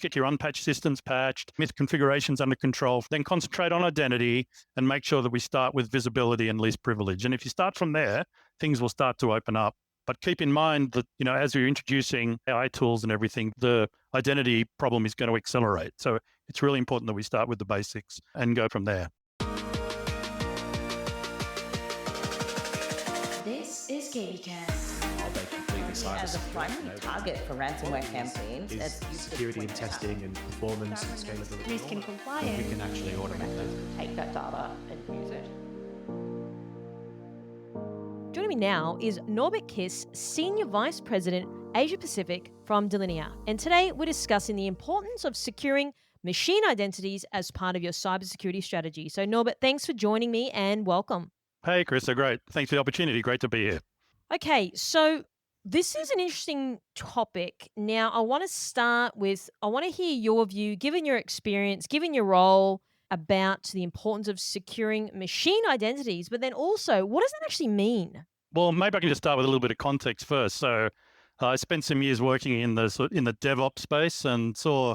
get your unpatched systems patched, myth configurations under control, then concentrate on identity and make sure that we start with visibility and least privilege. And if you start from there, things will start to open up. But keep in mind that, as you're introducing AI tools and everything, the identity problem is going to accelerate. So it's really important that we start with the basics and go from there. This is KBcast. Are they completely cybersecure? As a primary target for ransomware campaigns, Is security and testing and performance and scalability. Risk and compliance. We can actually automate that. take that data and use it. Joining me now is Norbert Kiss, Senior Vice President, Asia Pacific from Delinea. And today we're discussing the importance of securing machine identities as part of your cybersecurity strategy. So Norbert, thanks for joining me and welcome. Hey, Chris, great. Thanks for the opportunity. Great to be here. Okay, so this is an interesting topic. Now, I want to hear your view, given your experience, given your role, about the importance of securing machine identities, but then also, what does that actually mean? Well, maybe I can just start with a little bit of context first. So I spent some years working in the DevOps space and saw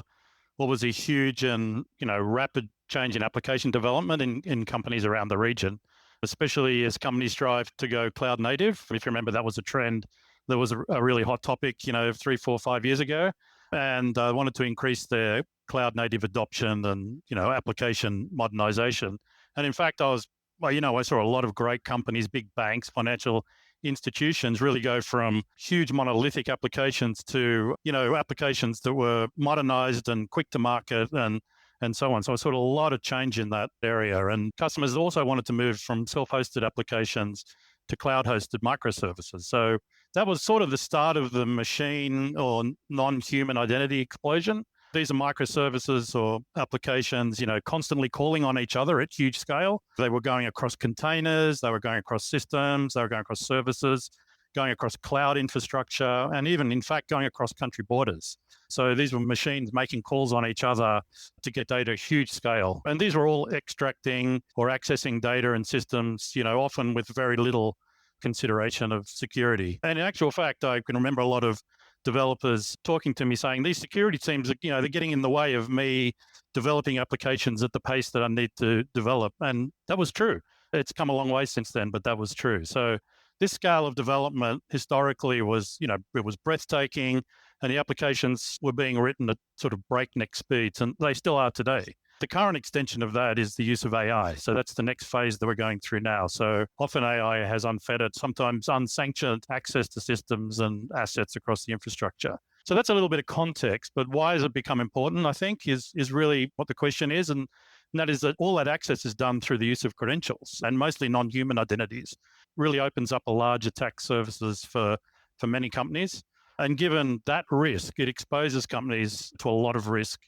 what was a huge and rapid change in application development in companies around the region, especially as companies strive to go cloud native. If you remember, that was a trend that was a really hot topic, 3, 4, 5 years ago, and wanted to increase their cloud native adoption and application modernization. And in fact, I saw a lot of great companies, big banks, financial institutions really go from huge monolithic applications to applications that were modernized and quick to market and so on. So I saw a lot of change in that area. And customers also wanted to move from self-hosted applications to cloud-hosted microservices. So that was sort of the start of the machine or non-human identity explosion. These are microservices or applications, constantly calling on each other at huge scale. They were going across containers, they were going across systems, they were going across services, going across cloud infrastructure, and even, in fact, going across country borders. So these were machines making calls on each other to get data at huge scale. And these were all extracting or accessing data and systems, often with very little consideration of security. And in actual fact, I can remember a lot of developers talking to me saying, these security teams, they're getting in the way of me developing applications at the pace that I need to develop. And that was true. It's come a long way since then, but that was true. So this scale of development historically was, it was breathtaking, and the applications were being written at sort of breakneck speeds, and they still are today. The current extension of that is the use of AI. So that's the next phase that we're going through now. So often AI has unfettered, sometimes unsanctioned access to systems and assets across the infrastructure. So that's a little bit of context, but why has it become important, I think, is really what the question is. And that is that all that access is done through the use of credentials, and mostly non-human identities. Really opens up a large attack surfaces for many companies. And given that risk, it exposes companies to a lot of risk,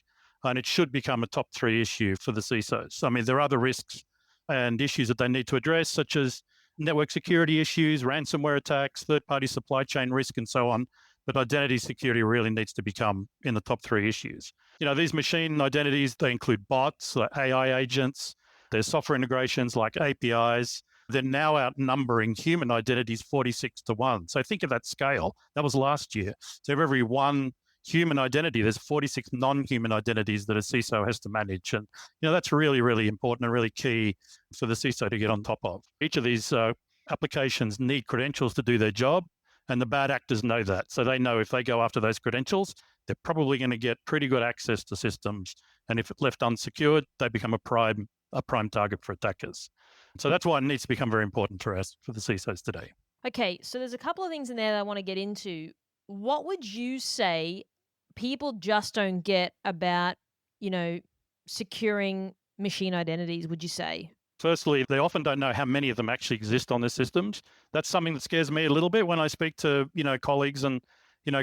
and it should become a top 3 issue for the CISOs. I mean, there are other risks and issues that they need to address, such as network security issues, ransomware attacks, third-party supply chain risk, and so on. But identity security really needs to become in the top 3 issues. These machine identities, they include bots, like AI agents. There's software integrations like APIs. They're now outnumbering human identities 46 to 1. So think of that scale. That was last year. So for every one human identity, there's 46 non-human identities that a CISO has to manage. And that's really, really important and really key for the CISO to get on top of. Each of these applications need credentials to do their job, and the bad actors know that. So they know if they go after those credentials, they're probably going to get pretty good access to systems. And if it's left unsecured, they become a prime target for attackers. So that's why it needs to become very important for us, for the CISOs today. Okay, so there's a couple of things in there that I want to get into. What would you say people just don't get about, securing machine identities, would you say? Firstly, they often don't know how many of them actually exist on their systems. That's something that scares me a little bit when I speak to, colleagues and,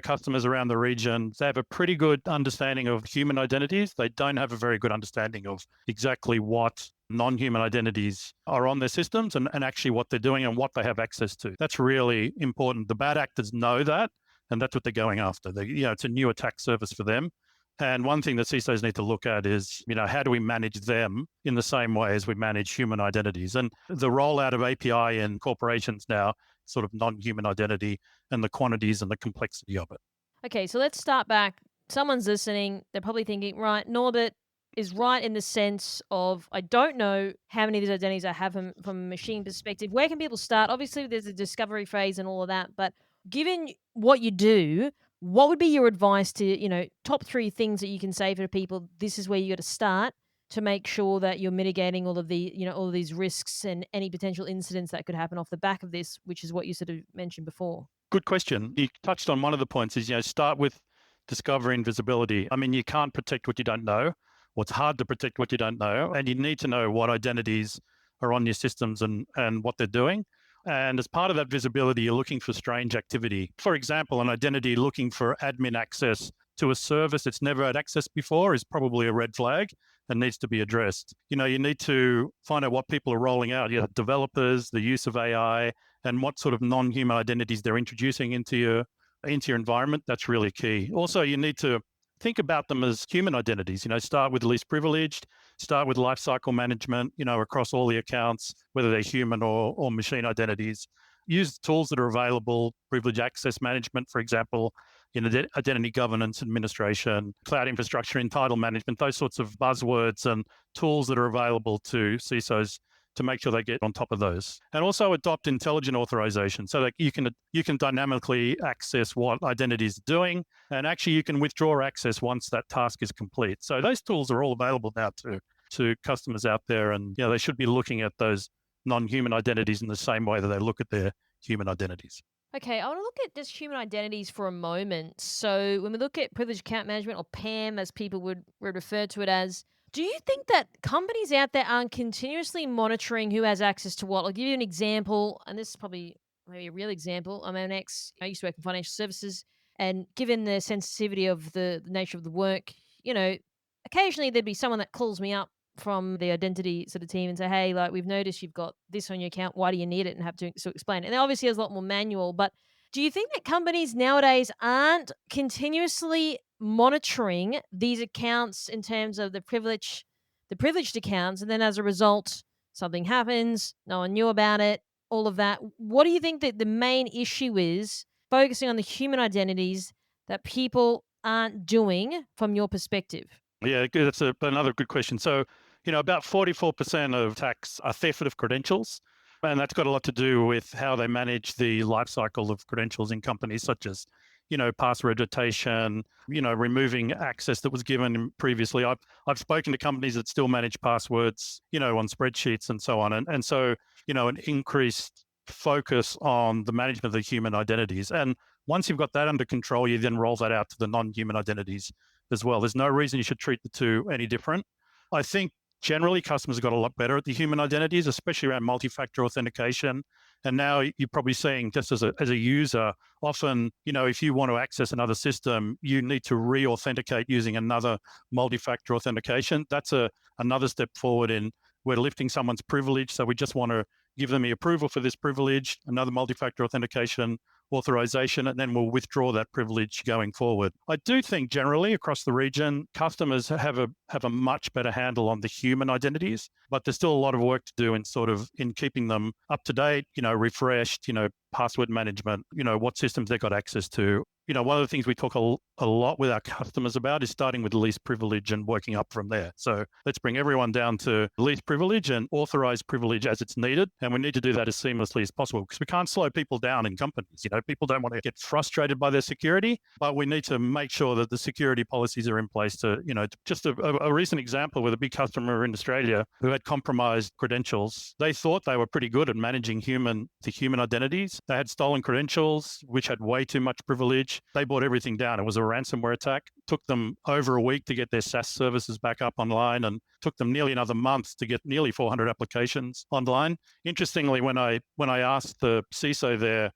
customers around the region. They have a pretty good understanding of human identities. They don't have a very good understanding of exactly what non-human identities are on their systems and actually what they're doing and what they have access to. That's really important. The bad actors know that, and that's what they're going after. It's a new attack surface for them. And one thing that CISOs need to look at is, how do we manage them in the same way as we manage human identities? And the rollout of API in corporations now, sort of non-human identity, and the quantities and the complexity of it. Okay, so let's start back someone's listening, they're probably thinking, right, Norbert is right in the sense of I don't know how many of these identities I have from a machine perspective. Where can people start? Obviously, there's a discovery phase and all of that, but given what you do, what would be your advice to, top 3 things that you can say for people? This is where you got to start to make sure that you're mitigating all of the, all of these risks and any potential incidents that could happen off the back of this, which is what you sort of mentioned before. Good question. You touched on one of the points is, start with discovery and visibility. I mean, you can't protect what you don't know. Well, it's hard to protect what you don't know. And you need to know what identities are on your systems and what they're doing. And as part of that visibility, you're looking for strange activity. For example, an identity looking for admin access to a service it's never had access before is probably a red flag and needs to be addressed. You need to find out what people are rolling out, developers, the use of AI, and what sort of non-human identities they're introducing into your environment. That's really key. Also, you need to think about them as human identities. Start with least privileged, start with lifecycle management, across all the accounts, whether they're human or machine identities. Use tools that are available, privilege access management, for example, identity governance administration, cloud infrastructure, entitle management, those sorts of buzzwords and tools that are available to CISOs to make sure they get on top of those. And also adopt intelligent authorization so that you can dynamically access what identity is doing, and actually you can withdraw access once that task is complete. So those tools are all available now to customers out there, and they should be looking at those non-human identities in the same way that they look at their human identities. Okay, I want to look at just human identities for a moment. So when we look at privileged account management, or PAM as people would refer to it as, do you think that companies out there aren't continuously monitoring who has access to what? I'll give you an example, and this is probably maybe a real example. I used to work in financial services, and given the sensitivity of the nature of the work, occasionally there'd be someone that calls me up from the identity sort of team and say, hey, like, we've noticed you've got this on your account. Why do you need it? And have to explain it. And obviously there's a lot more manual, but do you think that companies nowadays aren't continuously monitoring these accounts in terms of the privileged accounts, and then as a result, something happens, no one knew about it, all of that? What do you think that the main issue is focusing on the human identities that people aren't doing from your perspective? Yeah, good. That's another good question. So, about 44% of attacks are theft of credentials. And that's got a lot to do with how they manage the life cycle of credentials in companies, such as, password rotation, removing access that was given previously. I've spoken to companies that still manage passwords, on spreadsheets and so on. And so, an increased focus on the management of the human identities. And once you've got that under control, you then roll that out to the non-human identities as well. There's no reason you should treat the two any different. I think generally customers have got a lot better at the human identities, especially around multi-factor authentication. And now you're probably seeing, just as a user, often, if you want to access another system, you need to re-authenticate using another multi-factor authentication. That's another step forward in we're lifting someone's privilege. So we just want to give them the approval for this privilege, another multi-factor authentication authorization, and then we'll withdraw that privilege going forward. I do think generally across the region, customers have a much better handle on the human identities, but there's still a lot of work to do in keeping them up to date, refreshed, password management, what systems they've got access to. One of the things we talk a lot with our customers about is starting with least privilege and working up from there. So let's bring everyone down to least privilege and authorize privilege as it's needed. And we need to do that as seamlessly as possible, because we can't slow people down in companies. People don't want to get frustrated by their security, but we need to make sure that the security policies are in place to, just a recent example with a big customer in Australia who had compromised credentials. They thought they were pretty good at managing the human identities. They had stolen credentials, which had way too much privilege. They brought everything down. It was a ransomware attack. Took them over a week to get their SaaS services back up online, and took them nearly another month to get nearly 400 applications online. Interestingly, when I asked the CISO there,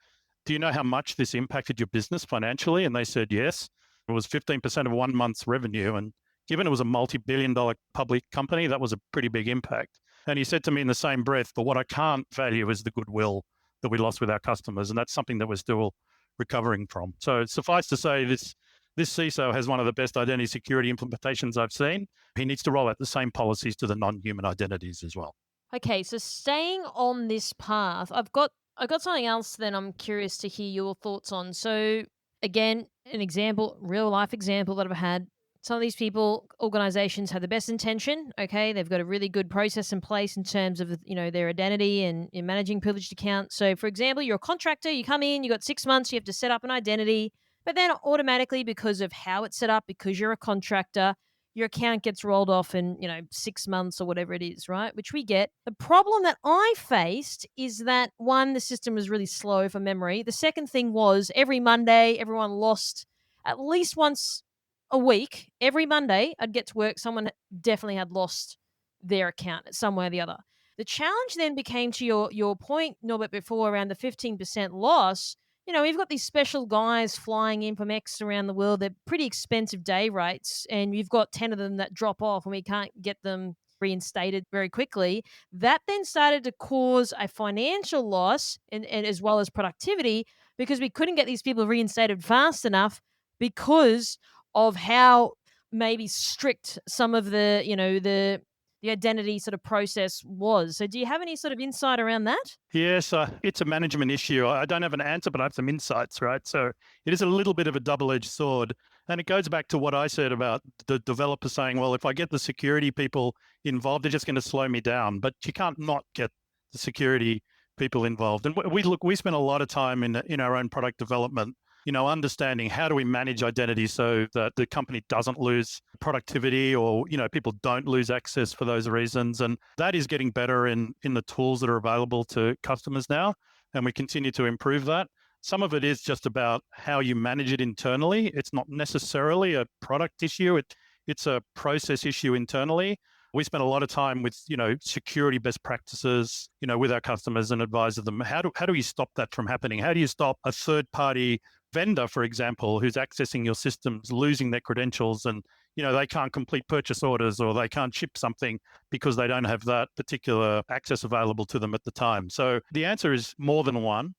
do you know how much this impacted your business financially? And they said yes. It was 15% of 1 month's revenue. And given it was a multi-billion-dollar public company, that was a pretty big impact. And he said to me in the same breath, but what I can't value is the goodwill that we lost with our customers. And that's something that we're still recovering from. So suffice to say, this CISO has one of the best identity security implementations I've seen. He needs to roll out the same policies to the non-human identities as well. Okay, so staying on this path, I've got something else then I'm curious to hear your thoughts on. So Again, an example, real life example that I've had. Some of these people, organizations have the best intention. Okay. They've got a really good process in place in terms of, their identity and in managing privileged accounts. So for example, you're a contractor, you come in, you got 6 months, you have to set up an identity, but then automatically because of how it's set up, because you're a contractor, your account gets rolled off in, 6 months or whatever it is, right? Which we get. The problem that I faced is that one, the system was really slow for memory. The second thing was every Monday, everyone lost at least once a week. Every Monday, I'd get to work, someone definitely had lost their account some way or the other. The challenge then became to your point, Norbert, before around the 15% loss. We've got these special guys flying in from X around the world. They're pretty expensive day rates, and you've got 10 of them that drop off, and we can't get them reinstated very quickly. That then started to cause a financial loss and as well as productivity because we couldn't get these people reinstated fast enough because of how maybe strict some of the identity sort of process was. So do you have any sort of insight around that? Yes, it's a management issue. I don't have an answer, but I have some insights, right? So it is a little bit of a double-edged sword. And it goes back to what I said about the developer saying, well, if I get the security people involved, they're just going to slow me down. But you can't not get the security people involved. And we spend a lot of time in our own product development, understanding how do we manage identity so that the company doesn't lose productivity or, people don't lose access for those reasons. And that is getting better in the tools that are available to customers now. And we continue to improve that. Some of it is just about how you manage it internally. It's not necessarily a product issue. It's a process issue internally. We spend a lot of time with, security best practices, with our customers and advise them. How do you stop that from happening? How do you stop a third party vendor, for example, who's accessing your systems, losing their credentials and, they can't complete purchase orders or they can't ship something because they don't have that particular access available to them at the time. So the answer is more than one.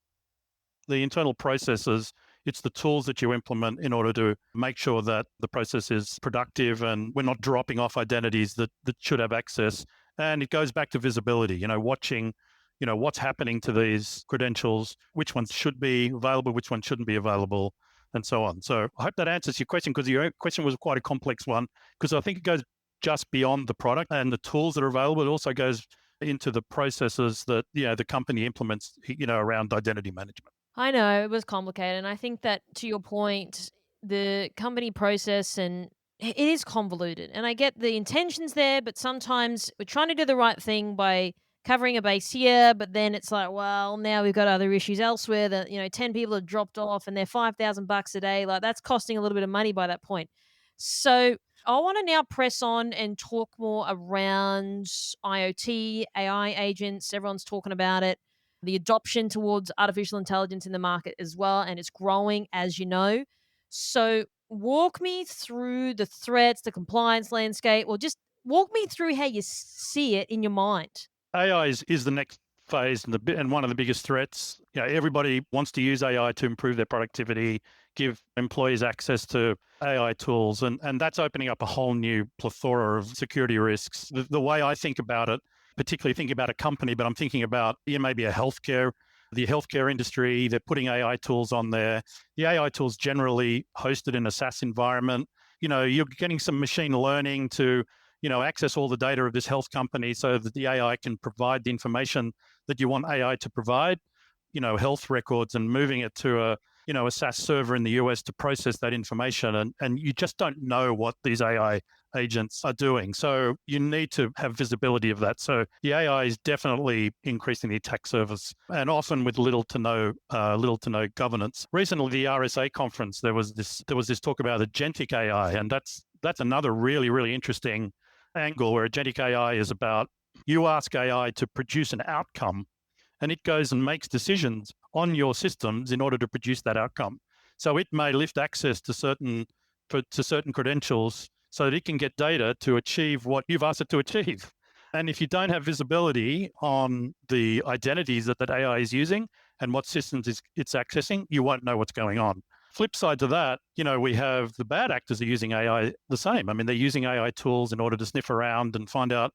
The internal processes, it's the tools that you implement in order to make sure that the process is productive and we're not dropping off identities that should have access. And it goes back to visibility, watching, what's happening to these credentials, which ones should be available, which ones shouldn't be available, and so on. So I hope that answers your question because your question was quite a complex one because I think it goes just beyond the product and the tools that are available. It also goes into the processes that, the company implements, around identity management. I know it was complicated. And I think that to your point, the company process and it is convoluted. And I get the intentions there, but sometimes we're trying to do the right thing by covering a base here, but then it's like, well, now we've got other issues elsewhere that, 10 people have dropped off and they're $5,000 a day. Like that's costing a little bit of money by that point. So I want to now press on and talk more around IoT, AI agents. Everyone's talking about it, the adoption towards artificial intelligence in the market as well. And it's growing, as you know. So, walk me through the threats, the compliance landscape, or just walk me through how you see it in your mind. AI is the next phase and one of the biggest threats. Everybody wants to use AI to improve their productivity, give employees access to AI tools, and that's opening up a whole new plethora of security risks. The way I think about it, particularly thinking about a company, but I'm thinking about maybe the healthcare industry, they're putting AI tools on there. The AI tools generally hosted in a SaaS environment. You're getting some machine learning to access all the data of this health company so that the AI can provide the information that you want AI to provide, health records and moving it to a SaaS server in the US to process that information. And you just don't know what these AI agents are doing. So you need to have visibility of that. So the AI is definitely increasing the attack surface and often with little to no governance. Recently, the RSA conference, there was this talk about agentic AI, and that's another really, really interesting angle where agentic AI is about you ask AI to produce an outcome and it goes and makes decisions on your systems in order to produce that outcome. So it may lift access to certain credentials so that it can get data to achieve what you've asked it to achieve. And if you don't have visibility on the identities that AI is using and what systems it's accessing, you won't know what's going on. Flip side to that, we have the bad actors are using AI the same. I mean, they're using AI tools in order to sniff around and find out,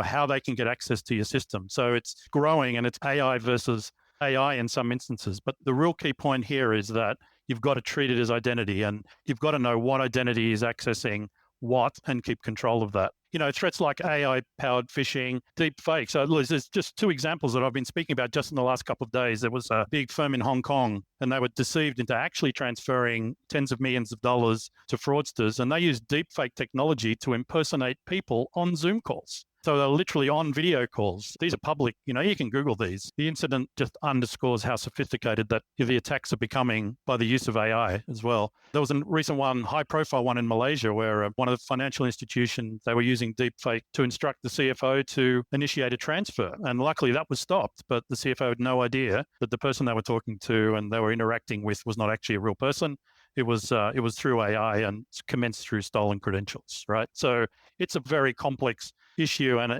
how they can get access to your system. So it's growing and it's AI versus AI in some instances. But the real key point here is that you've got to treat it as identity, and you've got to know what identity is accessing what and keep control of that. Threats like AI-powered phishing, deep fake. So there's just two examples that I've been speaking about just in the last couple of days. There was a big firm in Hong Kong, and they were deceived into actually transferring tens of millions of dollars to fraudsters, and they used deep fake technology to impersonate people on Zoom calls. So they're literally on video calls. These are public, you can Google these. The incident just underscores how sophisticated that the attacks are becoming by the use of AI as well. There was a recent one, high-profile one in Malaysia, where one of the financial institutions, they were using deepfake to instruct the CFO to initiate a transfer. And luckily that was stopped, but the CFO had no idea that the person they were talking to and they were interacting with was not actually a real person. It was through AI and commenced through stolen credentials, right? So it's a very complex issue. And,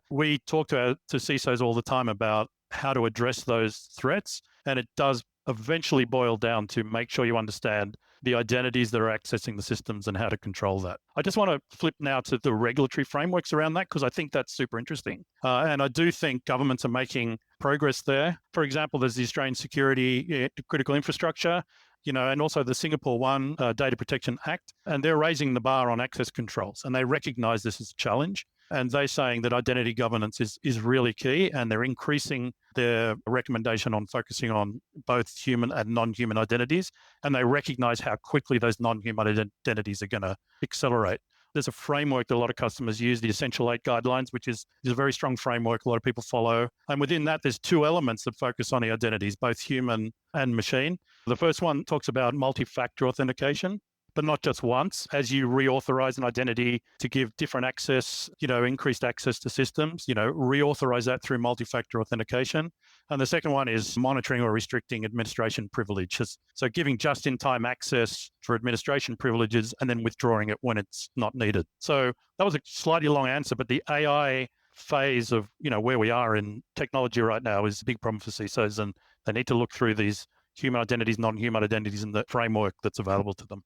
we talk to CISOs all the time about how to address those threats. And it does eventually boil down to make sure you understand the identities that are accessing the systems and how to control that. I just want to flip now to the regulatory frameworks around that, because I think that's super interesting. And I do think governments are making progress there. For example, there's the Australian Security Critical Infrastructure, and also the Singapore One Data Protection Act, and they're raising the bar on access controls, and they recognize this as a challenge. And they're saying that identity governance is really key, and they're increasing their recommendation on focusing on both human and non-human identities. And they recognize how quickly those non-human identities are going to accelerate. There's a framework that a lot of customers use, the Essential 8 guidelines, which is a very strong framework a lot of people follow. And within that, there's two elements that focus on the identities, both human and machine. The first one talks about multi-factor authentication, but not just once. As you reauthorize an identity to give different access, increased access to systems, reauthorize that through multi-factor authentication. And the second one is monitoring or restricting administration privileges. So giving just-in-time access for administration privileges and then withdrawing it when it's not needed. So that was a slightly long answer, but the AI phase of, where we are in technology right now is a big problem for CISOs, and they need to look through these human identities, non-human identities, and the framework that's available to them.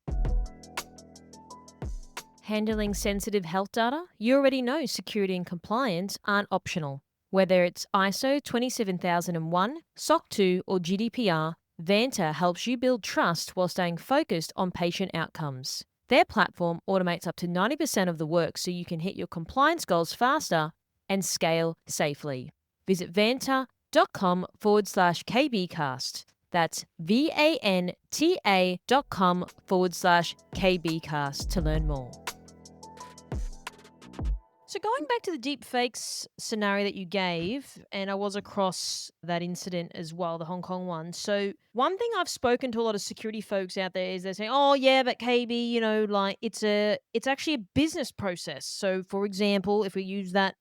Handling sensitive health data? You already know security and compliance aren't optional. Whether it's ISO 27001, SOC 2, or GDPR, Vanta helps you build trust while staying focused on patient outcomes. Their platform automates up to 90% of the work so you can hit your compliance goals faster and scale safely. Visit vanta.com/KBcast. That's vanta.com/KBcast to learn more. So going back to the deepfakes scenario that you gave, and I was across that incident as well, the Hong Kong one. So one thing I've spoken to a lot of security folks out there is they're saying, oh yeah, but KB, it's actually a business process. So for example, if we use that,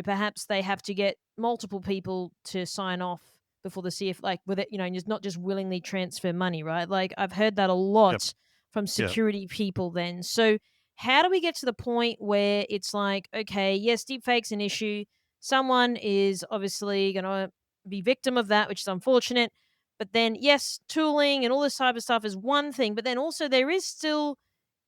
perhaps they have to get multiple people to sign off before the CF, with it, just not just willingly transfer money, right? Like I've heard that a lot from security people then. So how do we get to the point where it's like, okay, yes, deepfake's an issue. Someone is obviously going to be victim of that, which is unfortunate. But then, yes, tooling and all this type of stuff is one thing. But then also there needs to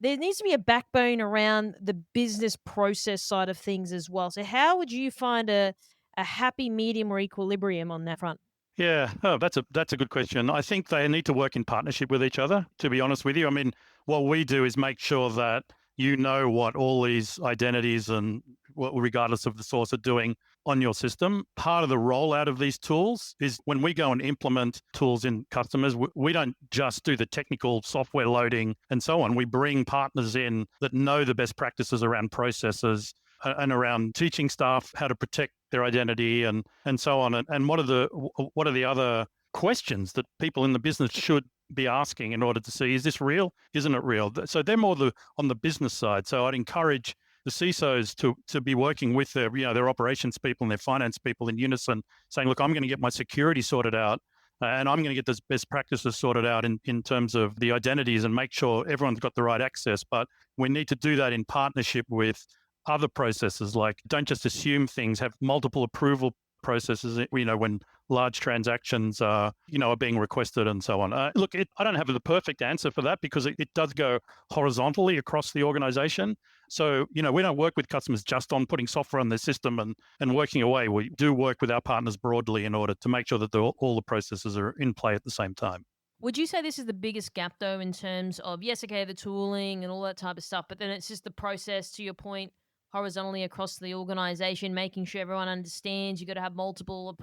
be a backbone around the business process side of things as well. So how would you find a happy medium or equilibrium on that front? Yeah, that's a good question. I think they need to work in partnership with each other, to be honest with you. I mean, what we do is make sure that what all these identities and regardless of the source are doing on your system. Part of the rollout of these tools is when we go and implement tools in customers, we don't just do the technical software loading and so on. We bring partners in that know the best practices around processes and around teaching staff how to protect their identity and so on. And what are the other questions that people in the business should be asking in order to see, is this real? Isn't it real? So they're more on the business side. So I'd encourage the CISOs to be working with their operations people and their finance people in unison, saying, look, I'm going to get my security sorted out and I'm going to get those best practices sorted out in terms of the identities and make sure everyone's got the right access. But we need to do that in partnership with other processes, like don't just assume things, have multiple approval processes, when large transactions are being requested and so on. I don't have the perfect answer for that because it does go horizontally across the organization. So, we don't work with customers just on putting software on their system and working away. We do work with our partners broadly in order to make sure that all the processes are in play at the same time. Would you say this is the biggest gap though in terms of, yes, okay, the tooling and all that type of stuff, but then it's just the process, to your point, horizontally across the organization, making sure everyone understands you got to have multiple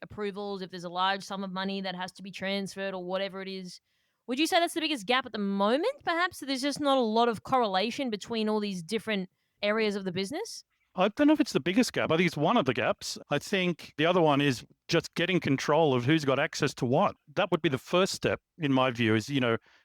approvals if there's a large sum of money that has to be transferred or whatever it is. Would you say that's the biggest gap at the moment, perhaps, that there's just not a lot of correlation between all these different areas of the business? I don't know if it's the biggest gap. I think it's one of the gaps. I think the other one is just getting control of who's got access to what. That would be the first step, in my view, is,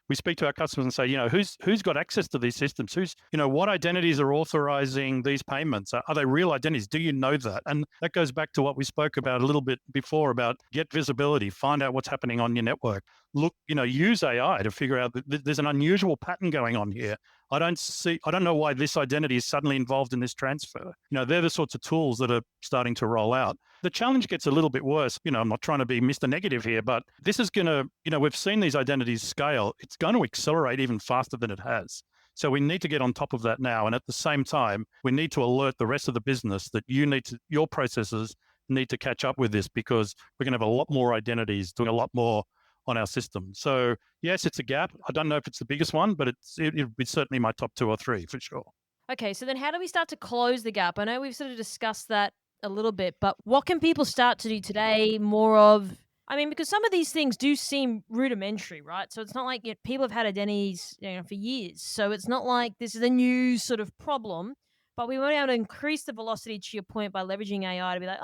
we speak to our customers and say, who's got access to these systems? What identities are authorizing these payments? Are they real identities? Do you know that? And that goes back to what we spoke about a little bit before about get visibility, find out what's happening on your network. Look, use AI to figure out that there's an unusual pattern going on here. I don't know why this identity is suddenly involved in this transfer. They're the sorts of tools that are starting to roll out. The challenge gets a little bit worse. I'm not trying to be Mr. Negative here, but this is going to, we've seen these identities scale. It's going to accelerate even faster than it has. So we need to get on top of that now. And at the same time, we need to alert the rest of the business that your processes need to catch up with this, because we're going to have a lot more identities doing a lot more on our system. So yes, it's a gap. I don't know if it's the biggest one, but it'll be certainly my top 2 or 3 for sure. Okay, so then how do we start to close the gap? I know we've sort of discussed that a little bit, but what can people start to do today more of? I mean, because some of these things do seem rudimentary, right? So it's not like people have had identities for years. So it's not like this is a new sort of problem, but we want to be able to increase the velocity, to your point, by leveraging AI to be like,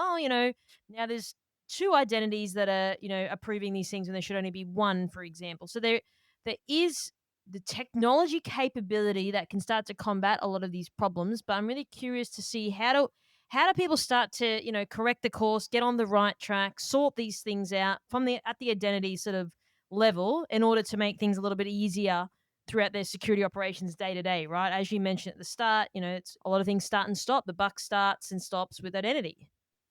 now there's 2 identities that are, approving these things when there should only be 1, for example. So there is the technology capability that can start to combat a lot of these problems. But I'm really curious to see how do people start to correct the course, get on the right track, sort these things out at the identity sort of level in order to make things a little bit easier throughout their security operations day to day, right? As you mentioned at the start, it's a lot of things start and stop. The buck starts and stops with identity.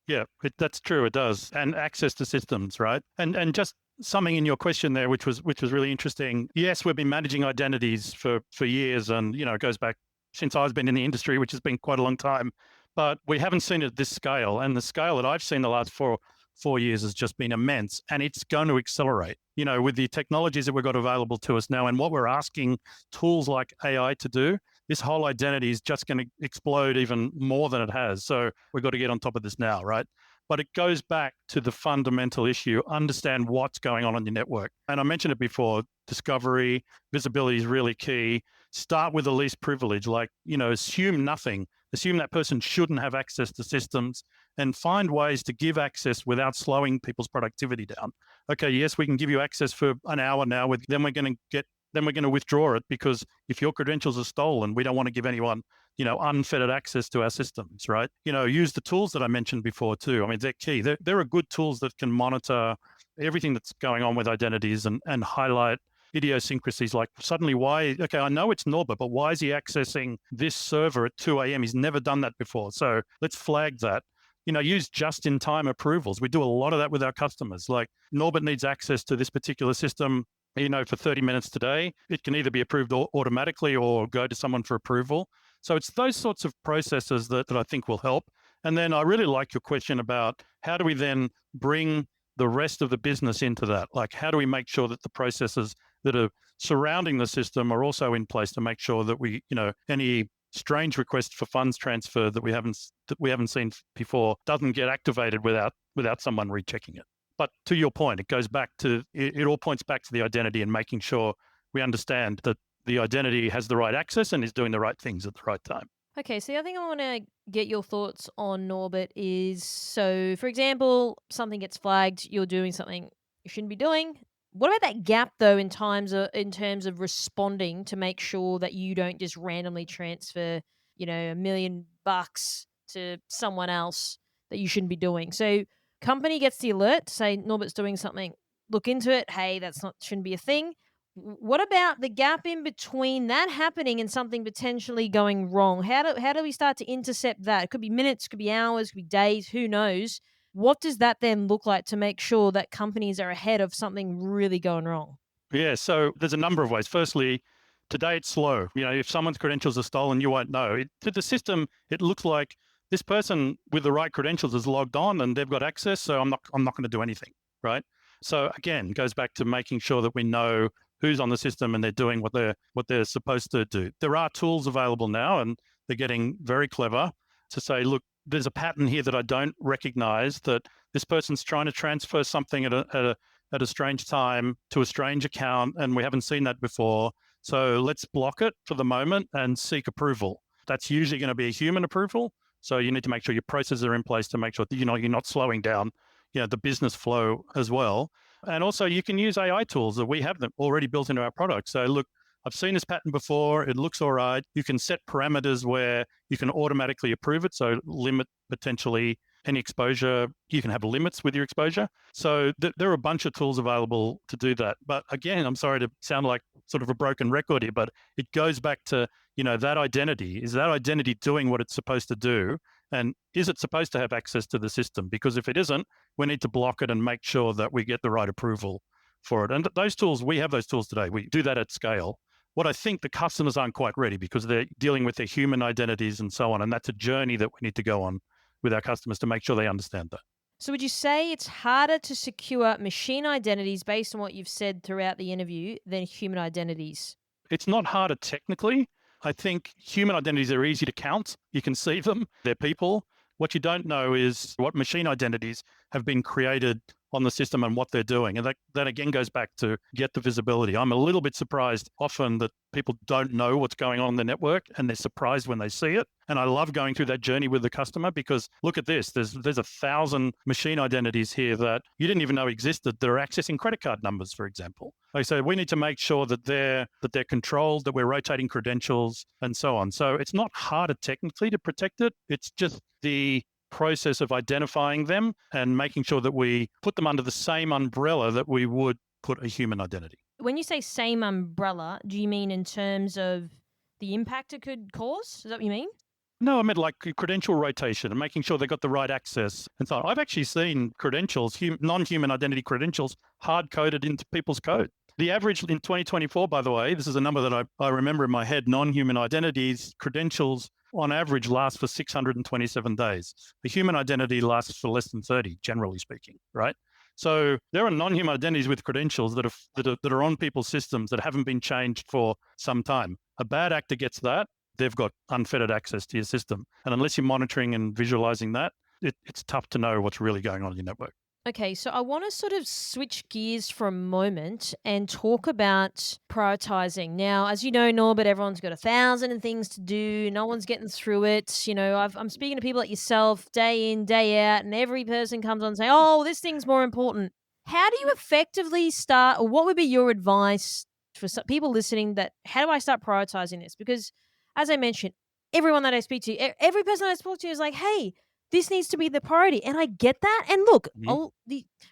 Yeah, that's true. It does. And access to systems, right? And just something in your question there, which was really interesting. Yes, we've been managing identities for years, and it goes back since I've been in the industry, which has been quite a long time. But we haven't seen it at this scale, and the scale that I've seen the last four years has just been immense, and it's going to accelerate. With the technologies that we've got available to us now, and what we're asking tools like AI to do, this whole identity is just going to explode even more than it has. So we've got to get on top of this now, right? But it goes back to the fundamental issue: understand what's going on your network. And I mentioned it before: discovery, visibility is really key. Start with the least privilege, assume nothing. Assume that person shouldn't have access to systems, and find ways to give access without slowing people's productivity down. Okay, yes, we can give you access for an hour now, then we're going to withdraw it, because if your credentials are stolen, we don't want to give anyone, unfettered access to our systems, right? Use the tools that I mentioned before too. I mean, they're key. There are good tools that can monitor everything that's going on with identities and highlight idiosyncrasies, like suddenly I know it's Norbert, but why is he accessing this server at 2 a.m.? He's never done that before. So let's flag that. Use just-in-time approvals. We do a lot of that with our customers. Like, Norbert needs access to this particular system, for 30 minutes today. It can either be approved automatically or go to someone for approval. So it's those sorts of processes that I think will help. And then I really like your question about how do we then bring the rest of the business into that? Like, how do we make sure that the processes that are surrounding the system are also in place to make sure that we, any strange request for funds transfer that we haven't seen before doesn't get activated without someone rechecking it. But to your point, it all points back to the identity and making sure we understand that the identity has the right access and is doing the right things at the right time. Okay, so the other thing I want to get your thoughts on, Norbert, is, so for example, something gets flagged, you're doing something you shouldn't be doing. What about that gap though in terms of responding to make sure that you don't just randomly transfer, $1 million to someone else that you shouldn't be doing? So company gets the alert to say Norbert's doing something, look into it. Hey, shouldn't be a thing. What about the gap in between that happening and something potentially going wrong? How do we start to intercept that? It could be minutes, could be hours, could be days, who knows? What does that then look like to make sure that companies are ahead of something really going wrong? Yeah, so there's a number of ways. Firstly, today it's slow. If someone's credentials are stolen, you won't know. To the system, it looks like this person with the right credentials is logged on and they've got access, so I'm not going to do anything, right? So again, goes back to making sure that we know who's on the system and they're doing what they're supposed to do. There are tools available now, and they're getting very clever to say, look, there's a pattern here that I don't recognize, that this person's trying to transfer something at a strange time to a strange account, and we haven't seen that before. So let's block it for the moment and seek approval. That's usually going to be a human approval. So you need to make sure your processes are in place to make sure that you're not slowing down, the business flow as well. And also you can use AI tools that we have them already built into our product. So look, I've seen this pattern before. It looks all right. You can set parameters where you can automatically approve it. So limit potentially any exposure. You can have limits with your exposure. So there are a bunch of tools available to do that. But again, I'm sorry to sound like sort of a broken record here, but it goes back to, that identity. Is that identity doing what it's supposed to do? And is it supposed to have access to the system? Because if it isn't, we need to block it and make sure that we get the right approval for it. And those tools, we have those tools today. We do that at scale. What I think the customers aren't quite ready, because they're dealing with their human identities and so on. And that's a journey that we need to go on with our customers to make sure they understand that. So would you say it's harder to secure machine identities based on what you've said throughout the interview than human identities? It's not harder technically. I think human identities are easy to count. You can see them. They're people. What you don't know is what machine identities have been created on the system and what they're doing. And that again goes back to get the visibility. I'm a little bit surprised often that people don't know what's going on in the network, and they're surprised when they see it. And I love going through that journey with the customer, because look at this. There's 1,000 machine identities here that you didn't even know existed that are accessing credit card numbers, for example. Like I say, we need to make sure that they're controlled, that we're rotating credentials and so on. So it's not harder technically to protect it. It's just the process of identifying them and making sure that we put them under the same umbrella that we would put a human identity. When you say same umbrella, do you mean in terms of the impact it could cause? Is that what you mean? No, I meant like credential rotation and making sure they got the right access and so on. I've actually seen credentials, non-human identity credentials, hard-coded into people's code. The average in 2024, by the way, this is a number that I remember in my head, non-human identities, credentials on average last for 627 days. The human identity lasts for less than 30, generally speaking, right? So there are non-human identities with credentials that are on people's systems that haven't been changed for some time. A bad actor gets that, they've got unfettered access to your system. And unless you're monitoring and visualizing that, it's tough to know what's really going on in your network. Okay, so I want to sort of switch gears for a moment and talk about prioritizing. Now, as you know, Norbert, everyone's got 1,000 things to do. No one's getting through it. I'm speaking to people like yourself day in, day out, and every person comes on and say, oh, this thing's more important. How do you effectively start, or what would be your advice for people listening that, how do I start prioritizing this? Because as I mentioned, everyone that I speak to, every person I spoke to is like, hey, this needs to be the priority. And I get that. And look,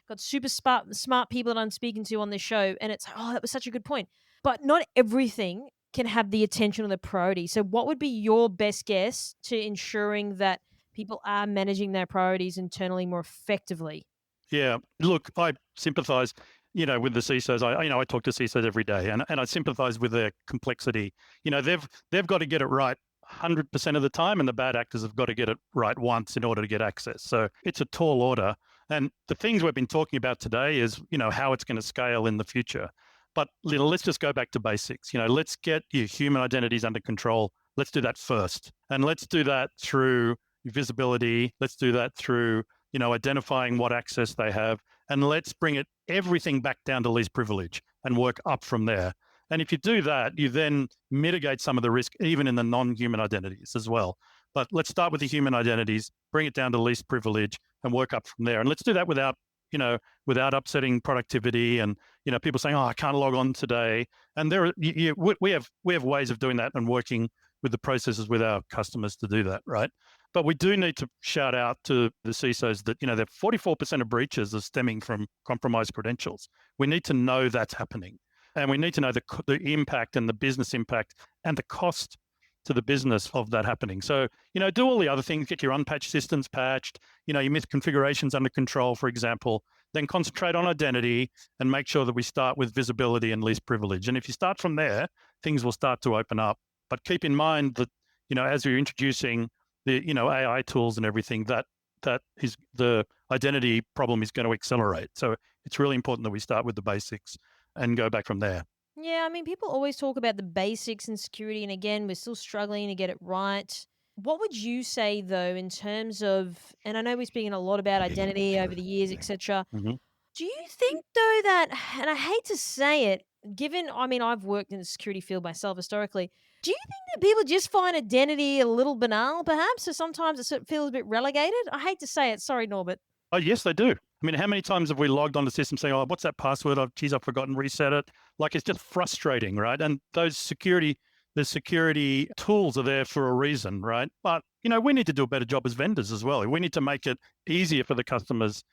got super smart people that I'm speaking to on this show. And it's, oh, that was such a good point. But not everything can have the attention or the priority. So what would be your best guess to ensuring that people are managing their priorities internally more effectively? Yeah, look, I sympathize, with the CISOs. I talk to CISOs every day, and I sympathize with their complexity. They've got to get it right 100% of the time, and the bad actors have got to get it right once in order to get access. So it's a tall order. And the things we've been talking about today is, how it's going to scale in the future. But let's just go back to basics. Let's get your human identities under control. Let's do that first. And let's do that through visibility. Let's do that through, identifying what access they have. And let's bring everything back down to least privilege and work up from there. And if you do that, you then mitigate some of the risk, even in the non-human identities as well. But let's start with the human identities, bring it down to least privilege, and work up from there. And let's do that without upsetting productivity and, people saying, oh, I can't log on today. And we have ways of doing that and working with the processes with our customers to do that, right? But we do need to shout out to the CISOs that, that 44% of breaches are stemming from compromised credentials. We need to know that's happening. And we need to know the impact and the business impact and the cost to the business of that happening. So, do all the other things, get your unpatched systems patched, your misconfigurations under control, for example, then concentrate on identity and make sure that we start with visibility and least privilege. And if you start from there, things will start to open up. But keep in mind that, as you're introducing the, AI tools and everything, that that is the identity problem is going to accelerate. So it's really important that we start with the basics and go back from there. Yeah, I mean, people always talk about the basics in security, and again, we're still struggling to get it right. What would you say though, in terms of, and I know we're speaking a lot about identity over the years, etc. Mhm. Do you think though that, and I hate to say it, given, I mean, I've worked in the security field myself historically, do you think that people just find identity a little banal, perhaps, or sometimes it sort of feels a bit relegated? I hate to say it. Sorry, Norbert. Oh, yes, they do. I mean, how many times have we logged on the system saying, oh, what's that password? Oh, geez, I've forgotten, reset it. Like, it's just frustrating, right? And the security tools are there for a reason, right? But, we need to do a better job as vendors as well. We need to make it easier for the customers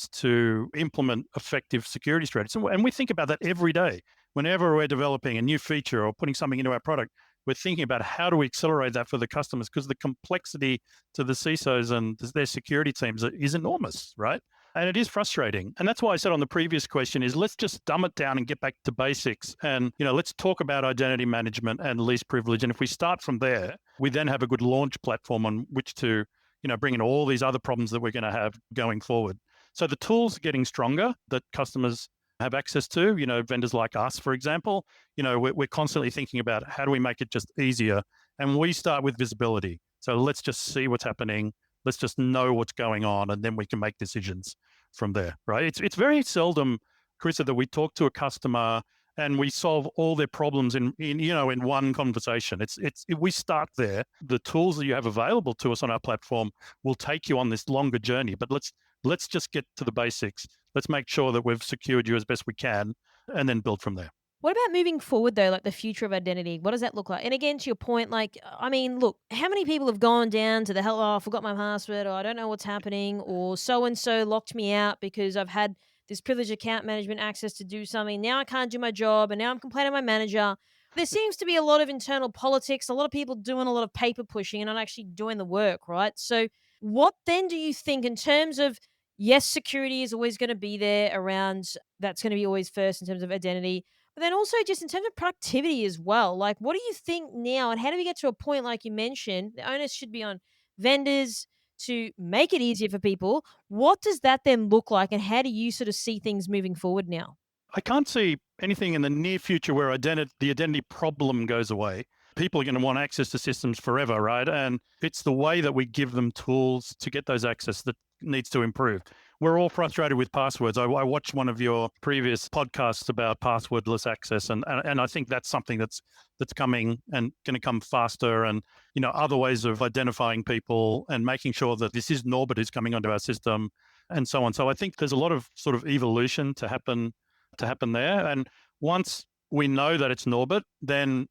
to implement effective security strategies. And we think about that every day. Whenever we're developing a new feature or putting something into our product, we're thinking about how do we accelerate that for the customers, because the complexity to the CISOs and their security teams is enormous, right? And it is frustrating. And that's why I said on the previous question is let's just dumb it down and get back to basics. And, let's talk about identity management and least privilege. And if we start from there, we then have a good launch platform on which to, bring in all these other problems that we're going to have going forward. So the tools are getting stronger that customers have access to, vendors like us, for example. We're constantly thinking about how do we make it just easier. And we start with visibility. So let's just see what's happening. Let's just know what's going on, and then we can make decisions from there, right? It's very seldom, Carissa, that we talk to a customer and we solve all their problems in one conversation. We start there. The tools that you have available to us on our platform will take you on this longer journey. But let's just get to the basics. Let's make sure that we've secured you as best we can, and then build from there. What about moving forward though, like the future of identity? What does that look like? And again, to your point, like, I mean, look, how many people have gone down to the hell, oh, I forgot my password, or I don't know what's happening, or so and so locked me out because I've had this privileged account management access to do something. Now I can't do my job, and now I'm complaining to my manager. There seems to be a lot of internal politics, a lot of people doing a lot of paper pushing and not actually doing the work, right? So, what then do you think in terms of, yes, security is always going to be there around, that's going to be always first in terms of identity, but then also just in terms of productivity as well, like what do you think now, and how do we get to a point like you mentioned, the onus should be on vendors to make it easier for people. What does that then look like, and how do you sort of see things moving forward now? I can't see anything in the near future where the identity problem goes away. People are going to want access to systems forever, right? And it's the way that we give them tools to get those access that needs to improve. We're all frustrated with passwords. I watched one of your previous podcasts about passwordless access, and I think that's something that's coming and going to come faster, and other ways of identifying people and making sure that this is Norbert who's coming onto our system, and so on. So I think there's a lot of sort of evolution to happen there. And once we know that it's Norbert, then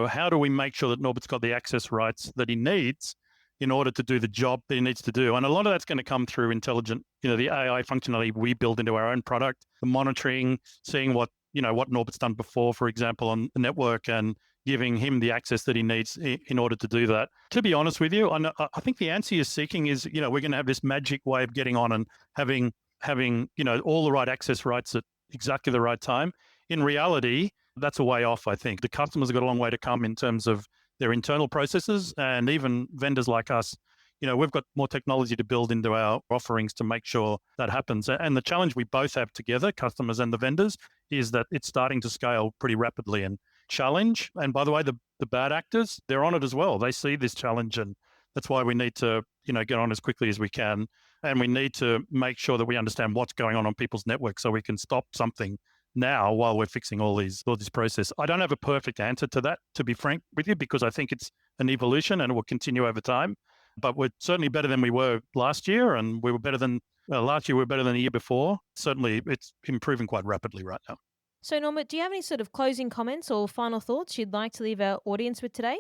how do we make sure that Norbert's got the access rights that he needs in order to do the job that he needs to do? And a lot of that's going to come through intelligent, the AI functionality we build into our own product, the monitoring, seeing what Norbert's done before, for example, on the network, and giving him the access that he needs in order to do that. To be honest with you, I think the answer you're seeking is, we're going to have this magic way of getting on and having all the right access rights at exactly the right time. In reality, that's a way off, I think. The customers have got a long way to come in terms of their internal processes, and even vendors like us, we've got more technology to build into our offerings to make sure that happens. And the challenge we both have together, customers and the vendors, is that it's starting to scale pretty rapidly and challenge. And by the way, the bad actors, they're on it as well. They see this challenge, and that's why we need to, get on as quickly as we can. And we need to make sure that we understand what's going on people's networks so we can stop something now while we're fixing all this process. I don't have a perfect answer to that, to be frank with you, because I think it's an evolution and it will continue over time. But we're certainly better than we were last year, and we were better than last year. We were better than the year before. Certainly, it's improving quite rapidly right now. So, Norbert, do you have any sort of closing comments or final thoughts you'd like to leave our audience with today?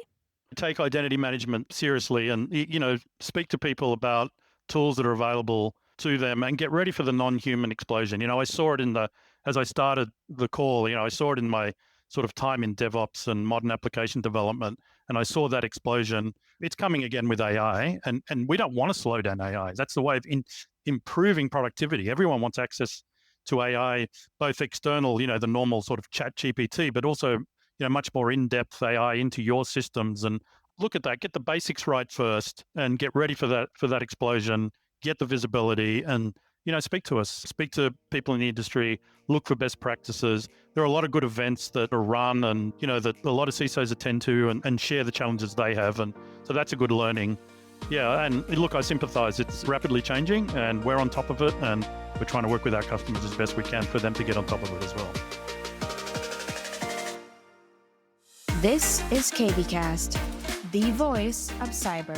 Take identity management seriously, and speak to people about tools that are available to them, and get ready for the non-human explosion. I saw it as I started the call, I saw it in my sort of time in DevOps and modern application development, and I saw that explosion. It's coming again with AI, and we don't want to slow down AI. That's the way of improving productivity. Everyone wants access to AI, both external, the normal sort of chat GPT, but also, much more in-depth AI into your systems. And look at that, get the basics right first, and get ready for that explosion. Get the visibility, and speak to us, speak to people in the industry, look for best practices. There are a lot of good events that are run, and that a lot of CISOs attend to, and share the challenges they have, and so that's a good learning. Yeah, and look, I sympathise. It's rapidly changing, and we're on top of it, and we're trying to work with our customers as best we can for them to get on top of it as well. This is KBcast, the voice of cyber.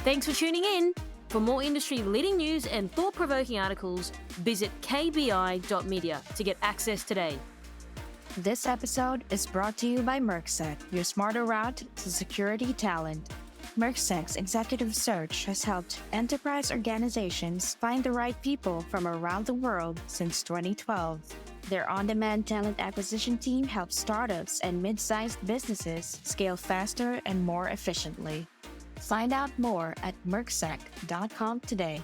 Thanks for tuning in. For more industry-leading news and thought-provoking articles, visit kbi.media to get access today. This episode is brought to you by Mercsec, your smarter route to security talent. Mercsec's executive search has helped enterprise organizations find the right people from around the world since 2012. Their on-demand talent acquisition team helps startups and mid-sized businesses scale faster and more efficiently. Find out more at mercsec.com today.